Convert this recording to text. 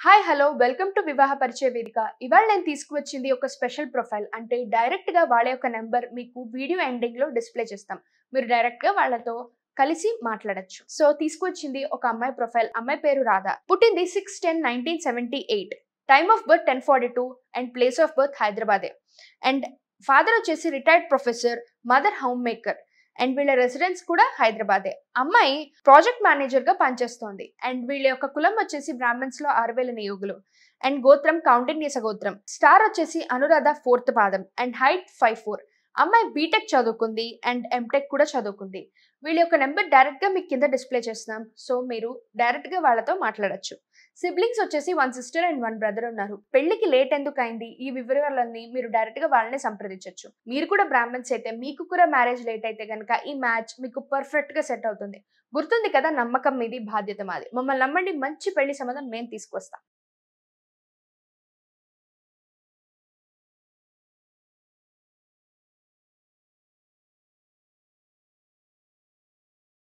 Hi hello welcome to వివాహ పరిచయ వేదిక. ఇవాళ నేను తీసుకువచ్చింది ఒక స్పెషల్ ప్రొఫైల్. అంటే డైరెక్ట్ గా వాళ్ళ యొక్క నెంబర్ మీకు వీడియో ఎండింగ్ లో డిస్ప్లే చేస్తాం. మీరు డైరెక్ట్ గా వాళ్ళతో కలిసి మాట్లాడొచ్చు. సో తీసుకువచ్చింది ఒక అమ్మాయి ప్రొఫైల్. అమ్మాయి పేరు రాధ. పుట్టింది 6/10/1978. Time of birth 10:42 and place of birth హైదరాబాదే. అండ్ ఫాదర్ వచ్చేసి retired professor, mother home maker. And వీళ్ళ రెసిడెన్స్ కూడా హైదరాబాదే. అమ్మాయి ప్రాజెక్ట్ మేనేజర్ గా పనిచేస్తోంది. అండ్ వీళ్ళ యొక్క కులం వచ్చేసి బ్రాహ్మణ్స్ లో 6,000 నియోగులు. అండ్ గోత్రం కౌండిన్యస గోత్రం. స్టార్ వచ్చేసి అనురాధ 4th పాదం. And height 5'4". అమ్మాయి బీటెక్ చదువుకుంది అండ్ ఎంటెక్ కూడా చదువుకుంది. వీళ్ళ యొక్క నెంబర్ డైరెక్ట్ గా మీకు కింద డిస్ప్లే చేస్తున్నాం. సో మీరు డైరెక్ట్ గా వాళ్ళతో మాట్లాడొచ్చు. సిబ్లింగ్స్ వచ్చేసి 1 సిస్టర్ అండ్ 1 బ్రదర్ ఉన్నారు. పెళ్లికి లేట్ ఎందుకు అయింది, ఈ వివరాలన్నీ మీరు డైరెక్ట్ గా వాళ్ళని సంప్రదించవచ్చు. మీరు కూడా బ్రాహ్మణ్స్ అయితే, మీకు కూడా మ్యారేజ్ లేట్ అయితే గనక ఈ మ్యాచ్ మీకు పర్ఫెక్ట్ గా సెట్ అవుతుంది. గుర్తుంది కదా, నమ్మకం మీది, బాధ్యత మాది. మమ్మల్ని నమ్మండి, మంచి పెళ్లి సంబంధం మేము తీసుకొస్తాం.